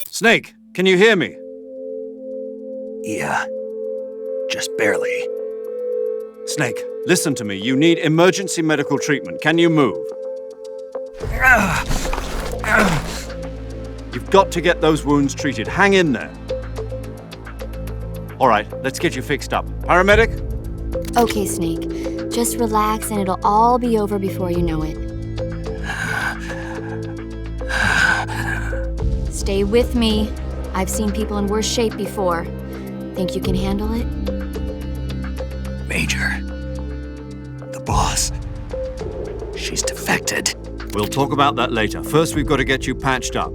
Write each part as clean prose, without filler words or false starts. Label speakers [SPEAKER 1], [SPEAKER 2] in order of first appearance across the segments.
[SPEAKER 1] Snake, can you hear me?
[SPEAKER 2] Yeah, just barely.
[SPEAKER 1] Snake, listen to me. You need emergency medical treatment. Can you move? You've got to get those wounds treated. Hang in there. All right, let's get you fixed up. Paramedic?
[SPEAKER 3] Okay, Snake. Just relax and it'll all be over before you know it. Stay with me. I've seen people in worse shape before. Think you can handle it?
[SPEAKER 2] Major. The boss. She's defected.
[SPEAKER 1] We'll talk about that later. First, we've got to get you patched up.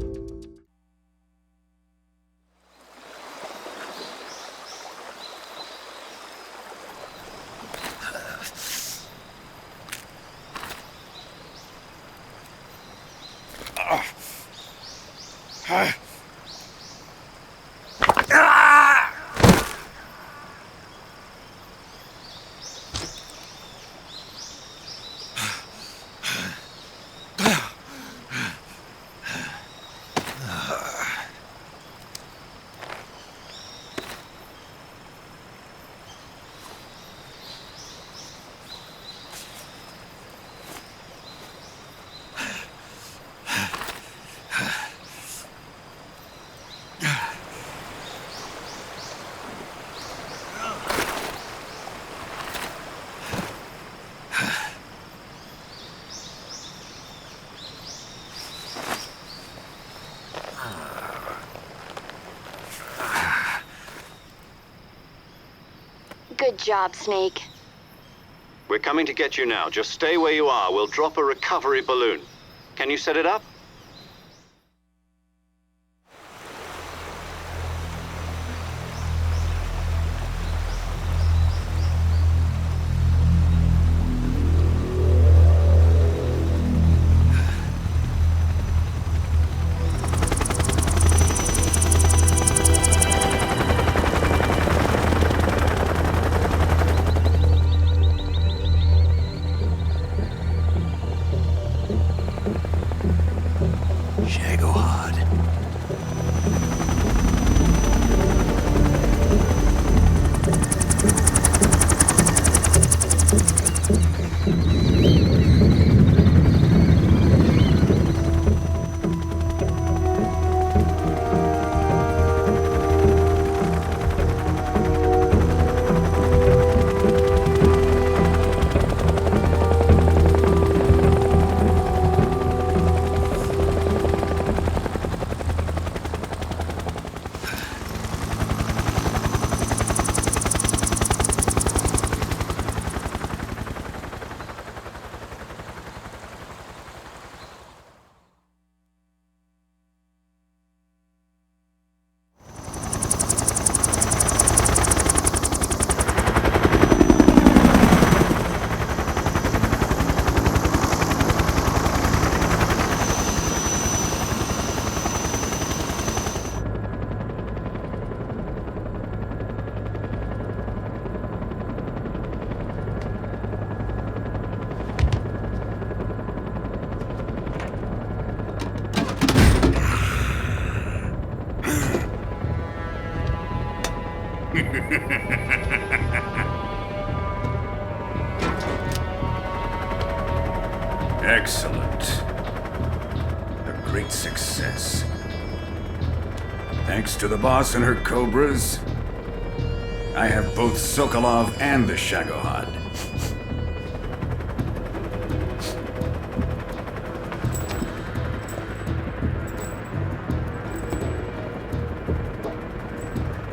[SPEAKER 3] Good job, Snake.
[SPEAKER 1] We're coming to get you now. Just stay where you are. We'll drop a recovery balloon. Can you set it up?
[SPEAKER 4] Excellent. A great success. Thanks to the boss and her cobras, I have both Sokolov and the Shagohod.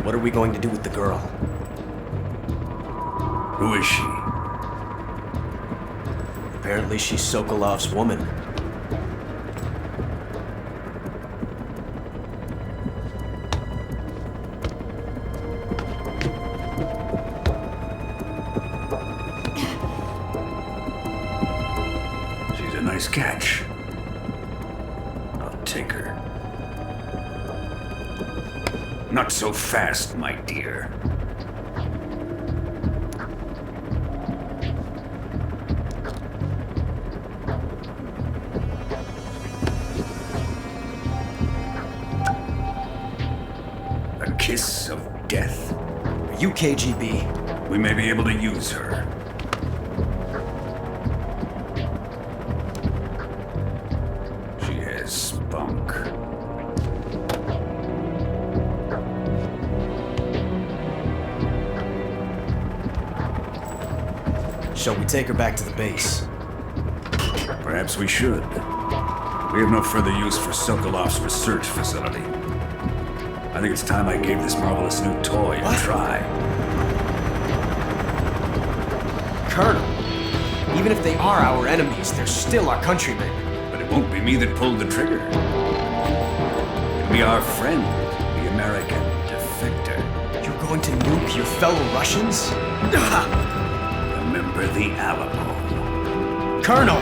[SPEAKER 2] What are we going to do with the girl?
[SPEAKER 4] Who is she?
[SPEAKER 2] Apparently she's Sokolov's woman.
[SPEAKER 4] She's a nice catch. I'll take her. Not Not so fast, my dear. A kiss of death?
[SPEAKER 2] Are you KGB?
[SPEAKER 4] We may be able to use her. She has spunk.
[SPEAKER 2] Shall we take her back to the base?
[SPEAKER 4] Perhaps we should. We have no further use for Sokolov's research facility. I think it's time I gave this marvelous new toy a try.
[SPEAKER 2] Colonel, even if they are our enemies, they're still our countrymen.
[SPEAKER 4] But it won't be me that pulled the trigger. It'll be our friend, the American defector.
[SPEAKER 2] You're going to nuke your fellow Russians?
[SPEAKER 4] Remember the Alamo.
[SPEAKER 2] Colonel!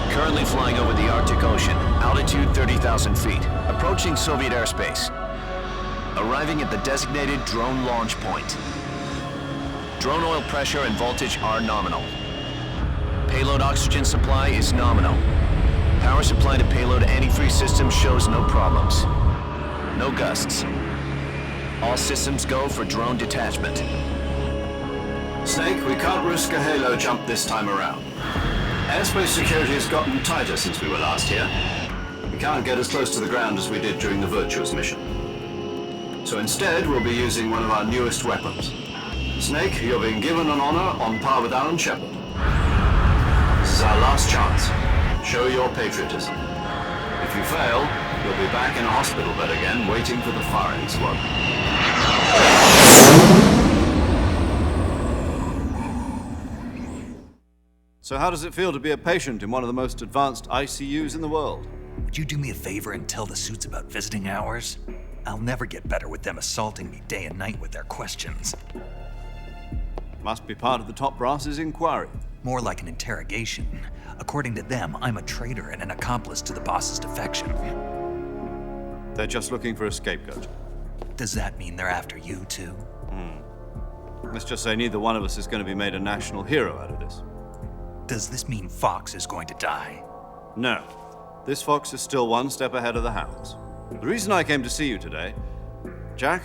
[SPEAKER 5] Currently flying over the Arctic Ocean, altitude 30,000 feet, approaching Soviet airspace. Arriving at the designated drone launch point. Drone oil pressure and voltage are nominal. Payload oxygen supply is nominal. Power supply to payload antifreeze system shows no problems. No gusts. All systems go for drone detachment.
[SPEAKER 1] Snake, we can't risk a halo jump this time around. Airspace security has gotten tighter since we were last here. We can't get as close to the ground as we did during the Virtuous Mission. So instead, we'll be using one of our newest weapons. Snake, you're being given an honor on par with Alan Shepard. This is our last chance. Show your patriotism. If you fail, you'll be back in a hospital bed again, waiting for the firing squad.
[SPEAKER 6] So how does it feel to be a patient in one of the most advanced ICUs in the world?
[SPEAKER 7] Would you do me a favor and tell the suits about visiting hours? I'll never get better with them assaulting me day and night with their questions.
[SPEAKER 6] Must be part of the top brass's inquiry.
[SPEAKER 7] More like an interrogation. According to them, I'm a traitor and an accomplice to the boss's defection.
[SPEAKER 6] They're just looking for a scapegoat.
[SPEAKER 7] Does that mean they're after you, too?
[SPEAKER 6] Let's just say neither one of us is going to be made a national hero out of this.
[SPEAKER 7] Does this mean Fox is going to die?
[SPEAKER 6] No. This fox is still one step ahead of the hounds. The reason I came to see you today, Jack,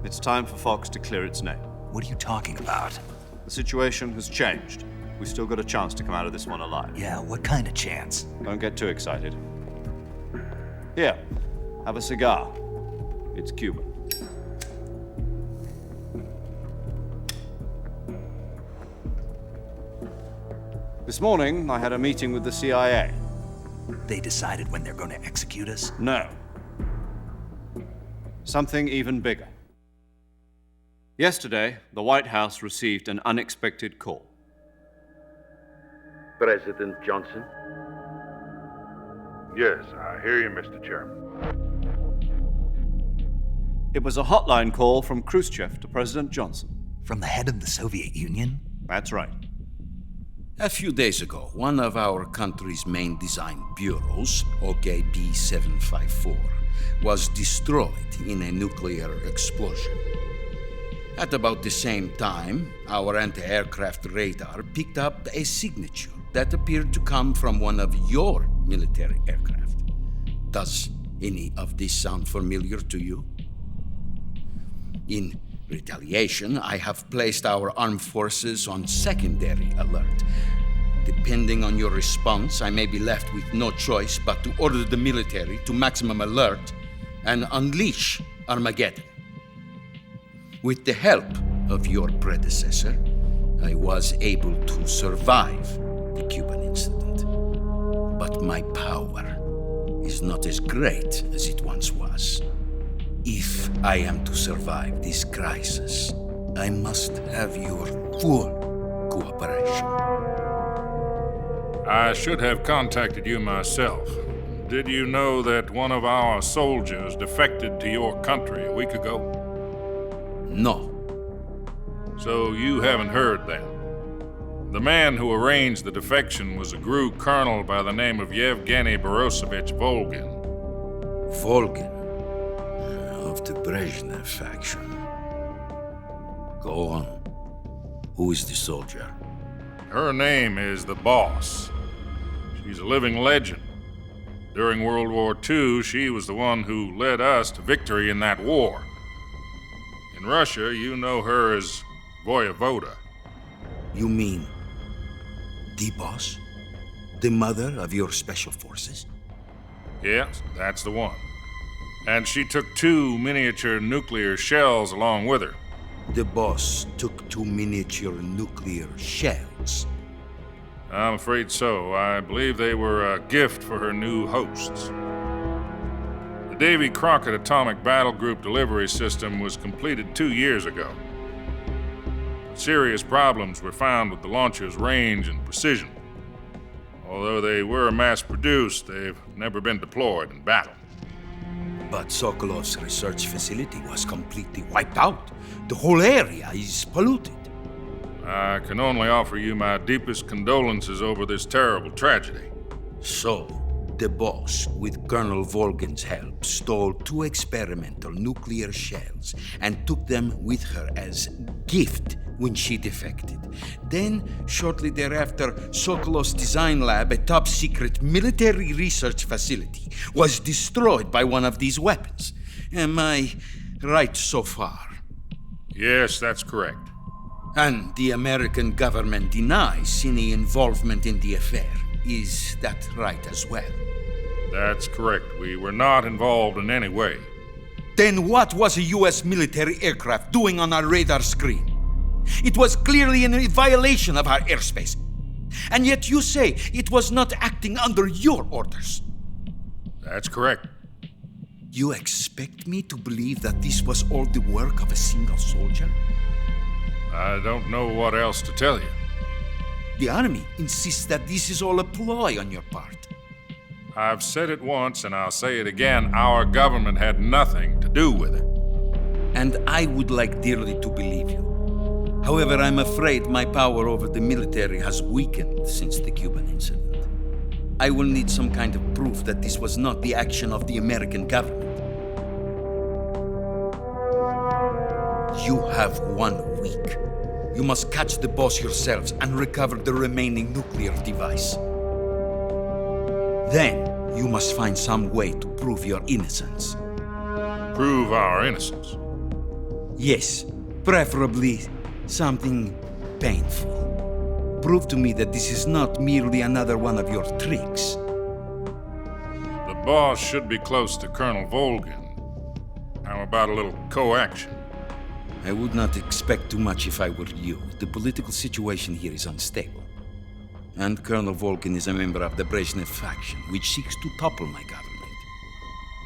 [SPEAKER 6] it's time for Fox to clear its name.
[SPEAKER 7] What are you talking about?
[SPEAKER 6] The situation has changed. We've still got a chance to come out of this one alive.
[SPEAKER 7] Yeah, what kind of chance?
[SPEAKER 6] Don't get too excited. Here, have a cigar. It's Cuban. This morning, I had a meeting with the CIA.
[SPEAKER 7] They decided when they're going to execute us?
[SPEAKER 6] No. Something even bigger. Yesterday, the White House received an unexpected call.
[SPEAKER 8] President Johnson?
[SPEAKER 9] Yes, I hear you, Mr. Chairman.
[SPEAKER 6] It was a hotline call from Khrushchev to President Johnson.
[SPEAKER 7] From the head of the Soviet Union?
[SPEAKER 6] That's right.
[SPEAKER 10] A few days ago, one of our country's main design bureaus, OKB 754, was destroyed in a nuclear explosion. At about the same time, our anti-aircraft radar picked up a signature that appeared to come from one of your military aircraft. Does any of this sound familiar to you? In retaliation, I have placed our armed forces on secondary alert. Depending on your response, I may be left with no choice but to order the military to maximum alert and unleash Armageddon. With the help of your predecessor, I was able to survive the Cuban incident. But my power is not as great as it once was. If I am to survive this crisis, I must have your full cooperation.
[SPEAKER 9] I should have contacted you myself. Did you know that one of our soldiers defected to your country a week ago?
[SPEAKER 10] No.
[SPEAKER 9] So you haven't heard then. The man who arranged the defection was a GRU colonel by the name of Yevgeny Borosovich Volgin.
[SPEAKER 10] Volgin, of the Brezhnev faction. Go on. Who is the soldier?
[SPEAKER 9] Her name is the Boss. She's a living legend. During World War II, she was the one who led us to victory in that war. In Russia, you know her as Voyevoda.
[SPEAKER 10] You mean the boss? The mother of your special forces?
[SPEAKER 9] Yes, that's the one. And she took 2 miniature nuclear shells along with her.
[SPEAKER 10] The boss took 2 miniature nuclear shells.
[SPEAKER 9] I'm afraid so. I believe they were a gift for her new hosts. The Davy Crockett Atomic Battle Group delivery system was completed 2 years ago. Serious problems were found with the launcher's range and precision. Although they were mass-produced, they've never been deployed in battle.
[SPEAKER 10] But Sokolov's research facility was completely wiped out. The whole area is polluted.
[SPEAKER 9] I can only offer you my deepest condolences over this terrible tragedy.
[SPEAKER 10] So, the boss, with Colonel Volgin's help, stole 2 experimental nuclear shells and took them with her as gift when she defected. Then, shortly thereafter, Sokolov's design lab, a top-secret military research facility, was destroyed by one of these weapons. Am I right so far?
[SPEAKER 9] Yes, that's correct.
[SPEAKER 10] And the American government denies any involvement in the affair. Is that right as well?
[SPEAKER 9] That's correct. We were not involved in any way.
[SPEAKER 10] Then what was a U.S. military aircraft doing on our radar screen? It was clearly in violation of our airspace. And yet you say it was not acting under your orders.
[SPEAKER 9] That's correct.
[SPEAKER 10] You expect me to believe that this was all the work of a single soldier?
[SPEAKER 9] I don't know what else to tell you.
[SPEAKER 10] The army insists that this is all a ploy on your part.
[SPEAKER 9] I've said it once and I'll say it again. Our government had nothing to do with it.
[SPEAKER 10] And I would like dearly to believe you. However, I'm afraid my power over the military has weakened since the Cuban incident. I will need some kind of proof that this was not the action of the American government. You have 1 week. You must catch the boss yourselves and recover the remaining nuclear device. Then, you must find some way to prove your innocence.
[SPEAKER 9] Prove our innocence?
[SPEAKER 10] Yes, preferably something painful. Prove to me that this is not merely another one of your tricks.
[SPEAKER 9] The boss should be close to Colonel Volgin. How about a little co-action?
[SPEAKER 10] I would not expect too much if I were you. The political situation here is unstable. And Colonel Volgin is a member of the Brezhnev faction, which seeks to topple my government.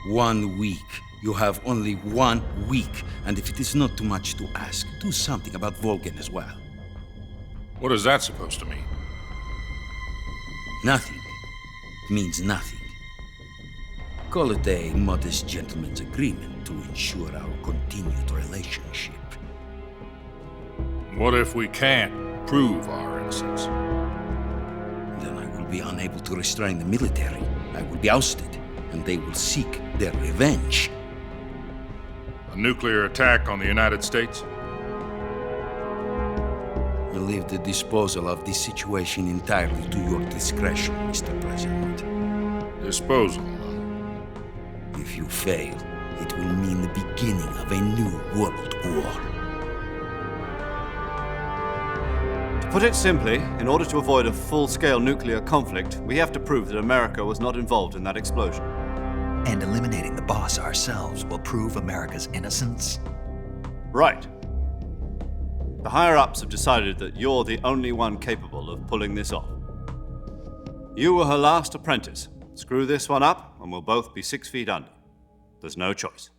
[SPEAKER 10] 1 week. You have only 1 week, and if it is not too much to ask, do something about Volgin as well.
[SPEAKER 9] What is that supposed to mean?
[SPEAKER 10] Nothing. It means nothing. Call it a modest gentleman's agreement to ensure our continued relationship.
[SPEAKER 9] What if we can't prove our innocence?
[SPEAKER 10] Then I will be unable to restrain the military. I will be ousted, and they will seek their revenge.
[SPEAKER 9] A nuclear attack on the United States?
[SPEAKER 10] leave the disposal of this situation entirely to your discretion, Mr. President.
[SPEAKER 9] Disposal.
[SPEAKER 10] If you fail, it will mean the beginning of a new world war.
[SPEAKER 6] To put it simply, in order to avoid a full-scale nuclear conflict, we have to prove that America was not involved in that explosion.
[SPEAKER 7] And eliminating the boss ourselves will prove America's innocence?
[SPEAKER 6] Right. The higher-ups have decided that you're the only one capable of pulling this off. You were her last apprentice. Screw this one up, and we'll both be 6 feet under. There's no choice.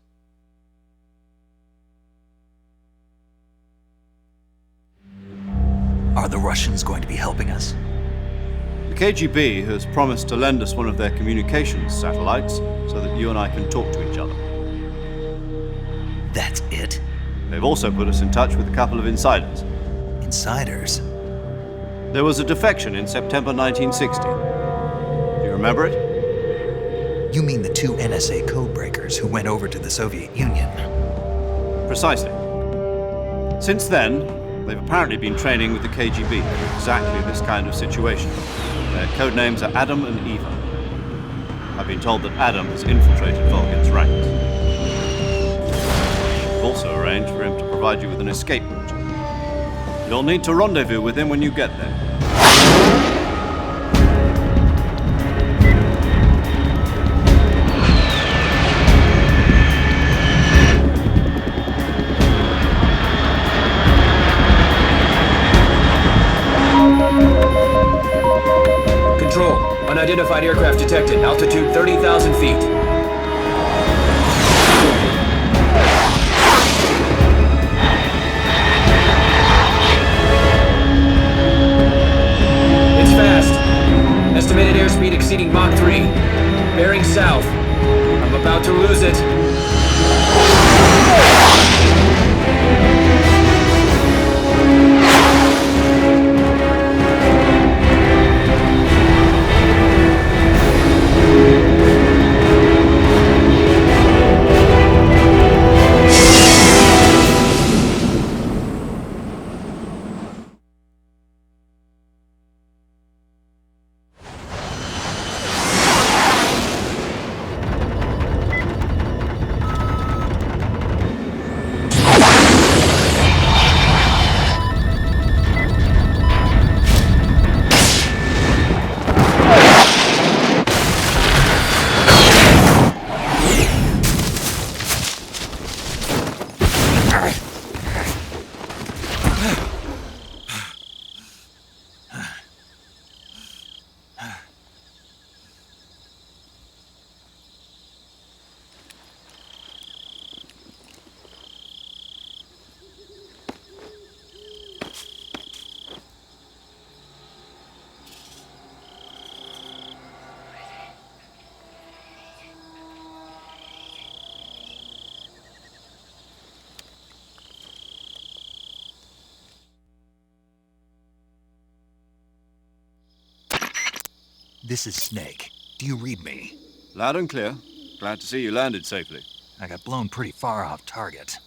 [SPEAKER 7] Are the Russians going to be helping us?
[SPEAKER 6] The KGB has promised to lend us one of their communications satellites so that you and I can talk to each other.
[SPEAKER 7] That's it?
[SPEAKER 6] They've also put us in touch with a couple of insiders.
[SPEAKER 7] Insiders?
[SPEAKER 6] There was a defection in September 1960. Do you remember it?
[SPEAKER 7] You mean the 2 NSA codebreakers who went over to the Soviet Union?
[SPEAKER 6] Precisely. Since then, they've apparently been training with the KGB for exactly this kind of situation. Their codenames are Adam and Eva. I've been told that Adam has infiltrated Volgin's ranks. We've also arranged for him to provide you with an escape route. You'll need to rendezvous with him when you get there.
[SPEAKER 2] Control. Unidentified aircraft detected. Altitude 30,000 feet. It's fast. Estimated airspeed exceeding Mach 3. Bearing south. I'm about to lose it.
[SPEAKER 7] This is Snake. Do you read me?
[SPEAKER 6] Loud and clear. Glad to see you landed safely.
[SPEAKER 7] I got blown pretty far off target.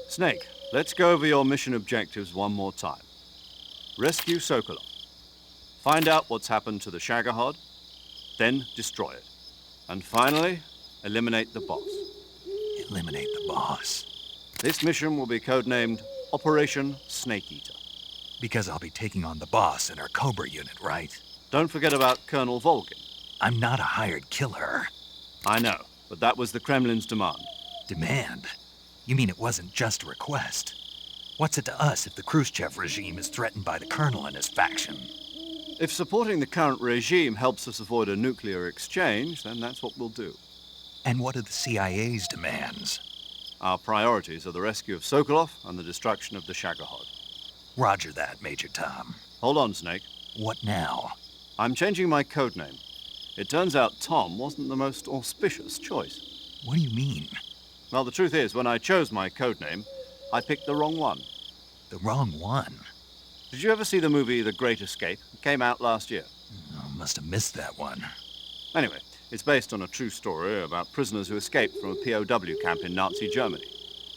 [SPEAKER 6] Snake, let's go over your mission objectives one more time. Rescue Sokolov. Find out what's happened to the Shagohod, then destroy it. And finally, eliminate the boss.
[SPEAKER 7] Eliminate the boss.
[SPEAKER 6] This mission will be codenamed Operation Snake Eater.
[SPEAKER 7] Because I'll be taking on the boss in our Cobra unit, right?
[SPEAKER 6] Don't forget about Colonel Volgin.
[SPEAKER 7] I'm not a hired killer.
[SPEAKER 6] I know, but that was the Kremlin's demand.
[SPEAKER 7] Demand? You mean it wasn't just a request? What's it to us if the Khrushchev regime is threatened by the Colonel and his faction?
[SPEAKER 6] If supporting the current regime helps us avoid a nuclear exchange, then that's what we'll do.
[SPEAKER 7] And what are the CIA's demands?
[SPEAKER 6] Our priorities are the rescue of Sokolov and the destruction of the Shagohod.
[SPEAKER 7] Roger that, Major Tom.
[SPEAKER 6] Hold on, Snake.
[SPEAKER 7] What now?
[SPEAKER 6] I'm changing my codename. It turns out Tom wasn't the most auspicious choice.
[SPEAKER 7] What do you mean?
[SPEAKER 6] Well, the truth is, when I chose my codename, I picked the wrong one.
[SPEAKER 7] The wrong one?
[SPEAKER 6] Did you ever see the movie The Great Escape? It came out last year.
[SPEAKER 7] Oh, must have missed that one.
[SPEAKER 6] Anyway, it's based on a true story about prisoners who escaped from a POW camp in Nazi Germany.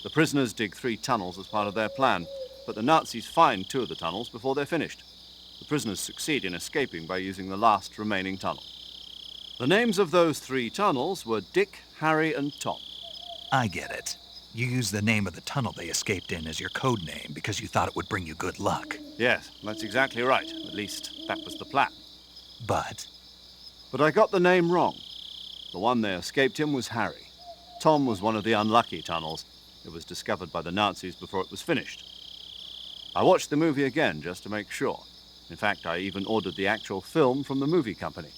[SPEAKER 6] The prisoners dig 3 tunnels as part of their plan. but the Nazis find 2 of the tunnels before they're finished. The prisoners succeed in escaping by using the last remaining tunnel. The names of those 3 tunnels were Dick, Harry, and Tom.
[SPEAKER 7] I get it. You used the name of the tunnel they escaped in as your code name because you thought it would bring you good luck.
[SPEAKER 6] Yes, that's exactly right. At least, that was the plan.
[SPEAKER 7] But
[SPEAKER 6] I got the name wrong. The one they escaped in was Harry. Tom was one of the unlucky tunnels. It was discovered by the Nazis before it was finished. I watched the movie again just to make sure. In fact, I even ordered the actual film from the movie company.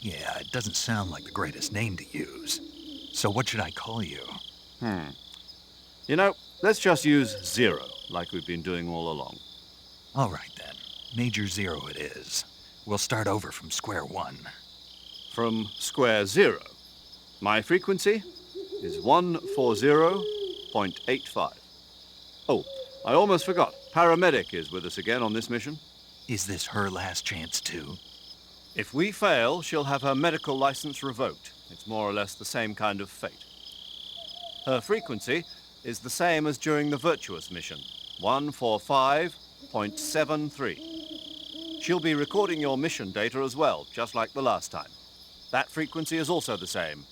[SPEAKER 7] yeah, it doesn't sound like the greatest name to use. So what should I call you?
[SPEAKER 6] You know, let's just use Zero, like we've been doing all along.
[SPEAKER 7] All right then. Major Zero it is. We'll start over from square one.
[SPEAKER 6] From square 0. My frequency is 140.85. Oh, I almost forgot. Paramedic is with us again on this mission.
[SPEAKER 7] Is this her last chance too?
[SPEAKER 6] If we fail, she'll have her medical license revoked. It's more or less the same kind of fate. Her frequency is the same as during the Virtuous Mission, 145.73. She'll be recording your mission data as well, just like the last time. That frequency is also the same,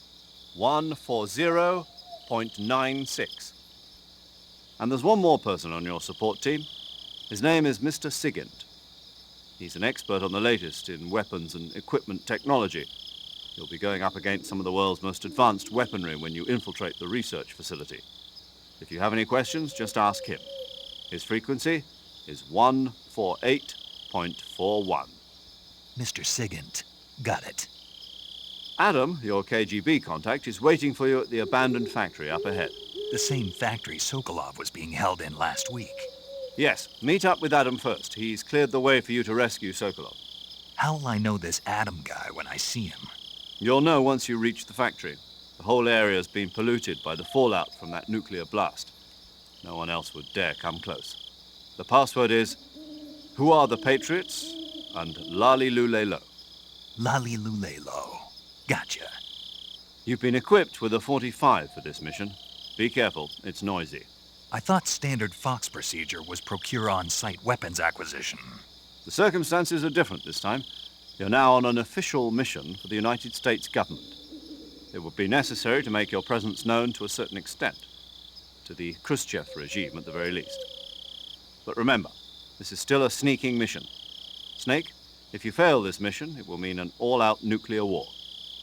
[SPEAKER 6] 140.96. And there's one more person on your support team. His name is Mr. Sigint. He's an expert on the latest in weapons and equipment technology. You'll be going up against some of the world's most advanced weaponry when you infiltrate the research facility. If you have any questions, just ask him. His frequency is 148.41.
[SPEAKER 7] Mr. Sigint. Got it.
[SPEAKER 6] Adam, your KGB contact, is waiting for you at the abandoned factory up ahead.
[SPEAKER 7] The same factory Sokolov was being held in last week.
[SPEAKER 6] Yes, meet up with Adam first. He's cleared the way for you to rescue Sokolov.
[SPEAKER 7] How'll I know this Adam guy when I see him?
[SPEAKER 6] You'll know once you reach the factory. The whole area's been polluted by the fallout from that nuclear blast. No one else would dare come close. The password is, "Who are the Patriots?" and "Lali Lule Lo."
[SPEAKER 7] Lali Lule Lo. Gotcha.
[SPEAKER 6] You've been equipped with a 45 for this mission. Be careful, it's noisy.
[SPEAKER 7] I thought standard Fox procedure was procure on-site weapons acquisition.
[SPEAKER 6] The circumstances are different this time. You're now on an official mission for the United States government. It would be necessary to make your presence known to a certain extent, to the Khrushchev regime at the very least. But remember, this is still a sneaking mission. Snake, if you fail this mission, it will mean an all-out nuclear war.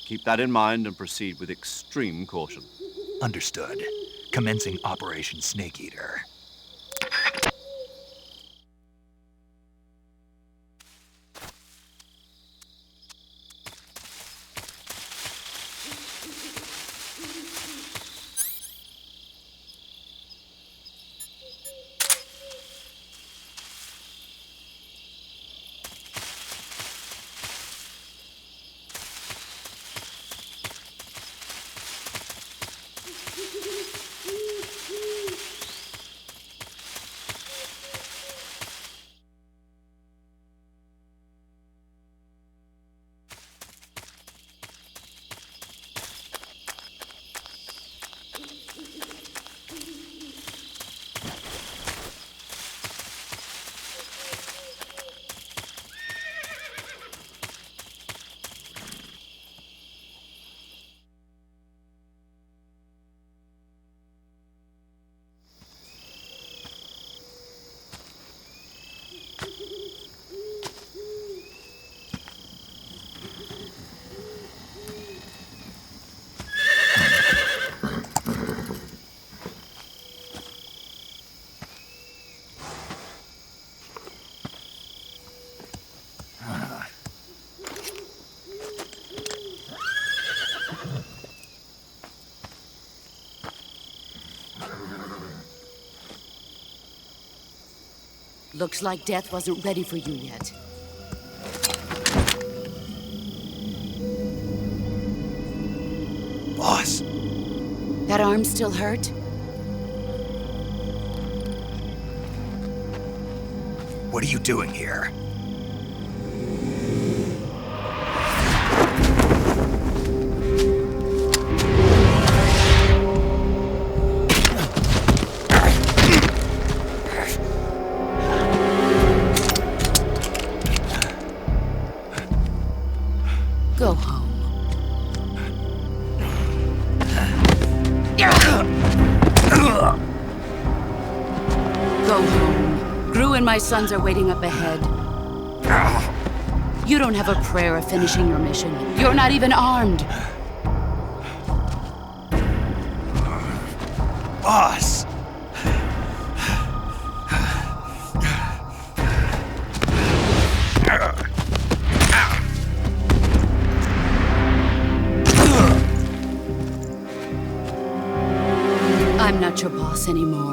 [SPEAKER 6] Keep that in mind and proceed with extreme caution.
[SPEAKER 7] Understood. Commencing Operation Snake Eater.
[SPEAKER 8] Looks like death wasn't ready for you yet.
[SPEAKER 7] Boss!
[SPEAKER 8] That arm still hurt?
[SPEAKER 7] What are you doing here?
[SPEAKER 8] Go home. Go home. Gru and my sons are waiting up ahead. You don't have a prayer of finishing your mission. You're not even armed.
[SPEAKER 7] Boss!
[SPEAKER 8] I'm not your boss anymore.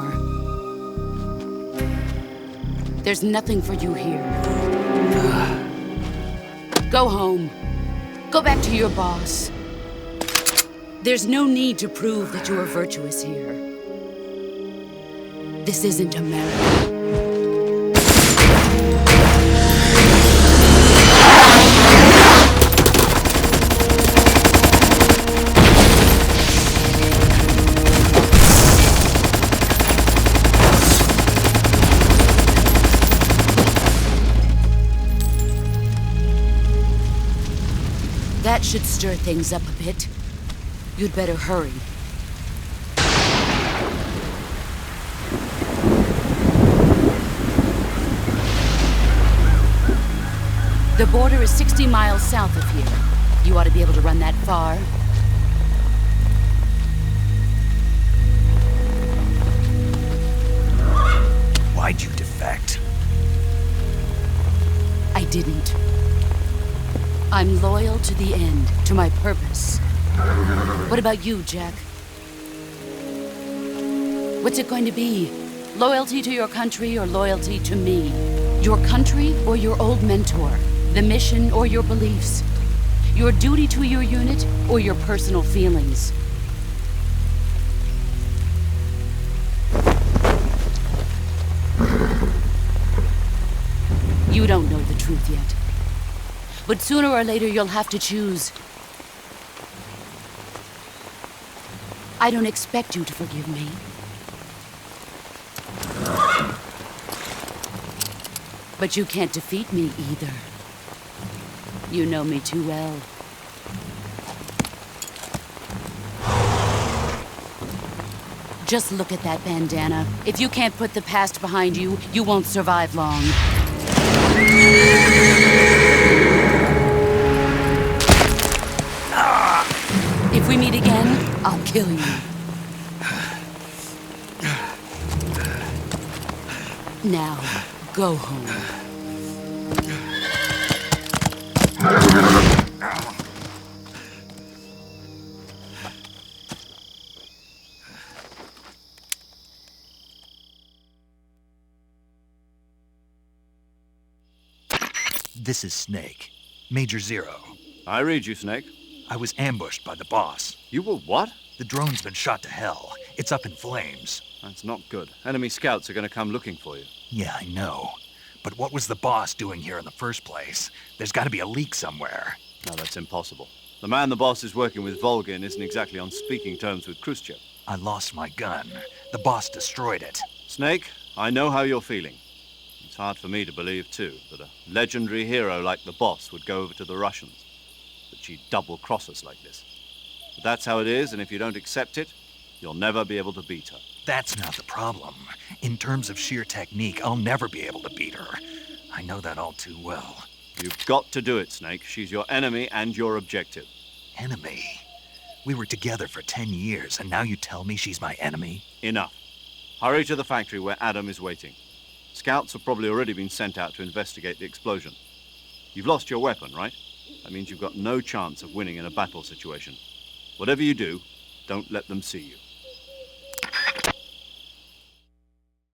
[SPEAKER 8] There's nothing for you here. Go home. Go back to your boss. There's no need to prove that you are virtuous here. This isn't America. That should stir things up a bit. You'd better hurry. The border is 60 miles south of here. You ought to be able to run that far.
[SPEAKER 7] Why'd you defect?
[SPEAKER 8] I didn't. I'm loyal to the end, to my purpose. What about you, Jack? What's it going to be? Loyalty to your country or loyalty to me? Your country or your old mentor? The mission or your beliefs? Your duty to your unit or your personal feelings? You don't know the truth yet. But sooner or later, you'll have to choose. I don't expect you to forgive me. But you can't defeat me either. You know me too well. Just look at that bandana. If you can't put the past behind you, you won't survive long. If we meet again, I'll kill you. Now, go home.
[SPEAKER 7] This is Snake. Major Zero.
[SPEAKER 6] I read you, Snake.
[SPEAKER 7] I was ambushed by the boss.
[SPEAKER 6] You were what?
[SPEAKER 7] The drone's been shot to hell. It's up in flames.
[SPEAKER 6] That's not good. Enemy scouts are going to come looking for you.
[SPEAKER 7] Yeah, I know. But what was the boss doing here in the first place? There's got to be a leak somewhere.
[SPEAKER 6] No, that's impossible. The man the boss is working with, Volgin, isn't exactly on speaking terms with Khrushchev.
[SPEAKER 7] I lost my gun. The boss destroyed it.
[SPEAKER 6] Snake, I know how you're feeling. It's hard for me to believe, too, that a legendary hero like the boss would go over to the Russians. That she'd double-cross us like this. But that's how it is, and if you don't accept it, you'll never be able to beat her.
[SPEAKER 7] That's not the problem. In terms of sheer technique, I'll never be able to beat her. I know that all too well.
[SPEAKER 6] You've got to do it, Snake. She's your enemy and your objective.
[SPEAKER 7] Enemy? We were together for 10 years, and now you tell me she's my enemy?
[SPEAKER 6] Enough. Hurry to the factory where Adam is waiting. Scouts have probably already been sent out to investigate the explosion. You've lost your weapon, right? That means you've got no chance of winning in a battle situation. Whatever you do, don't let them see you.